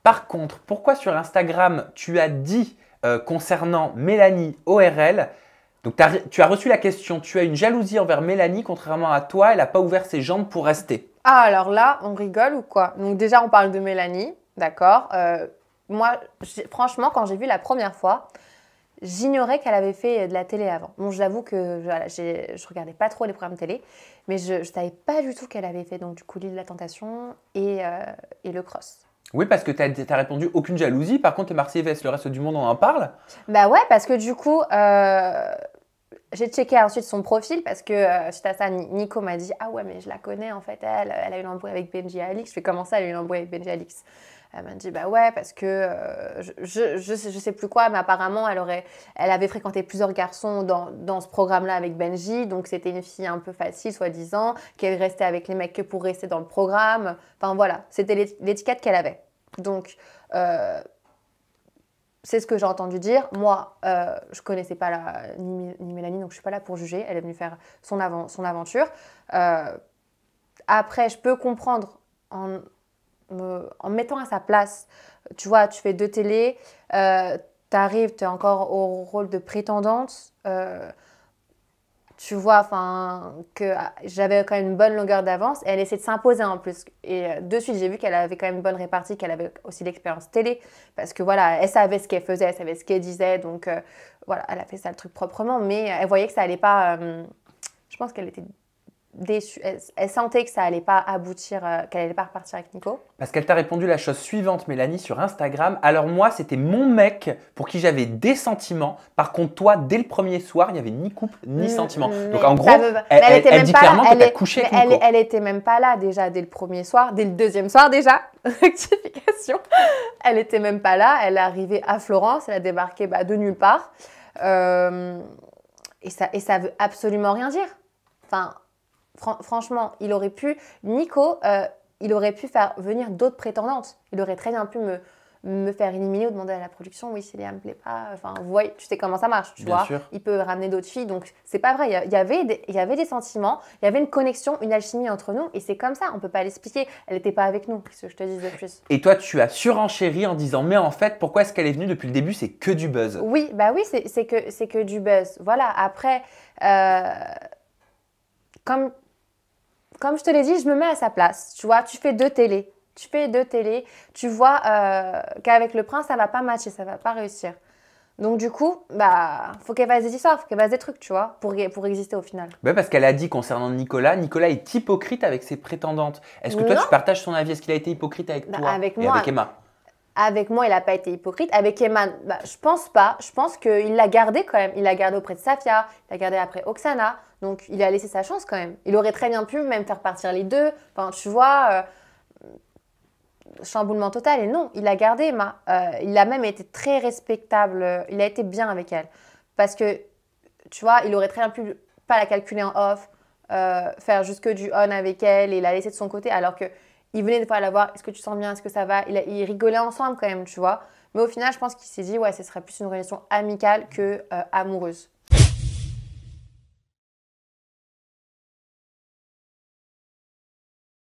Par contre, pourquoi sur Instagram, tu as dit concernant Mélanie ORL, donc tu as reçu la question, tu as une jalousie envers Mélanie, contrairement à toi, elle n'a pas ouvert ses jambes pour rester. Ah, alors là, on rigole ou quoi? Donc déjà, on parle de Mélanie, d'accord? Moi, franchement, quand j'ai vu la première fois, j'ignorais qu'elle avait fait de la télé avant. Bon, j'avoue que voilà, je regardais pas trop les programmes télé, mais je savais pas du tout qu'elle avait fait donc du coup l'île de la Tentation et le cross. Oui, parce que tu as répondu aucune jalousie, par contre, les Marseillais, le reste du monde, on en parle. Bah ouais, parce que du coup, j'ai checké ensuite son profil parce que suite à ça, Nico m'a dit: ah ouais, mais je la connais en fait, elle a eu l'embrouille avec Benji et Alix. Je fais: comment ça, elle a eu l'embrouille avec Benji et Alix? Elle m'a dit: bah ouais, parce que je sais plus quoi, mais apparemment, elle avait fréquenté plusieurs garçons dans ce programme-là avec Benji, donc c'était une fille un peu facile, soi-disant, qui restait avec les mecs que pour rester dans le programme. Enfin voilà, c'était l'étiquette qu'elle avait. Donc, c'est ce que j'ai entendu dire. Moi, je connaissais pas ni Mélanie, donc je suis pas là pour juger. Elle est venue faire son aventure. Après, je peux comprendre en me mettant à sa place. Tu vois, tu fais deux télés, t'arrives, tu es encore au rôle de prétendante. Tu vois, enfin, que j'avais quand même une bonne longueur d'avance et elle essaie de s'imposer en plus. Et de suite, j'ai vu qu'elle avait quand même une bonne répartie, qu'elle avait aussi l'expérience télé parce que voilà, elle savait ce qu'elle faisait, elle savait ce qu'elle disait, donc voilà, elle a fait ça le truc proprement, mais elle voyait que ça allait pas. Je pense qu'elle était déçue, elle sentait que ça allait pas aboutir, qu'elle allait pas repartir avec Nico. Parce qu'elle t'a répondu la chose suivante, Mélanie, sur Instagram. Alors moi, c'était mon mec pour qui j'avais des sentiments. Par contre, toi, dès le premier soir, il n'y avait ni couple, ni sentiments. Donc en gros, elle dit clairement que tu as couché avec Nico. Elle était même pas là déjà dès le premier soir, dès le deuxième soir déjà, rectification. Elle était même pas là, elle est arrivée à Florence, elle a débarqué de nulle part. Et ça veut absolument rien dire. Enfin, franchement, Nico, il aurait pu faire venir d'autres prétendantes. Il aurait très bien pu me faire éliminer ou demander à la production: oui, Célia me plaît pas. Enfin, vous voyez, tu sais comment ça marche, tu vois. Sûr. Il peut ramener d'autres filles, donc c'est pas vrai. Il y avait des sentiments, il y avait une connexion, une alchimie entre nous, et c'est comme ça. On peut pas l'expliquer. Elle n'était pas avec nous. Qu'est-ce que je te dis de plus? Et toi, tu as surenchéri en disant: mais en fait, pourquoi est-ce qu'elle est venue depuis le début? C'est que du buzz. Oui, bah oui, c'est que du buzz. Voilà. Après, comme je te l'ai dit, je me mets à sa place. Tu vois, tu fais deux télés. Tu vois qu'avec le prince, ça va pas matcher, ça va pas réussir. Donc du coup, faut qu'elle fasse des histoires, faut qu'elle fasse des trucs, tu vois, pour exister au final. Bah parce qu'elle a dit concernant Nicolas est hypocrite avec ses prétendantes. Est-ce que toi, Non. tu partages son avis? Est-ce qu'il a été hypocrite avec toi Avec et moi, avec Emma? Avec moi, il n'a pas été hypocrite. Avec Emma, je pense pas. Je pense qu'il l'a gardé quand même. Il l'a gardé auprès de Safia, il l'a gardé après Oksana. Donc, il a laissé sa chance quand même. Il aurait très bien pu même faire partir les deux. Enfin, tu vois, chamboulement total. Et non, il a gardé Emma. Il a même été très respectable. Il a été bien avec elle. Parce que, tu vois, il aurait très bien pu pas la calculer en off, faire jusque du on avec elle et la laisser de son côté. Alors que il venait de fois la voir: est-ce que tu sens bien, est-ce que ça va? Ils rigolaient ensemble quand même, tu vois. Mais au final, je pense qu'il s'est dit: ouais, ce serait plus une relation amicale que amoureuse.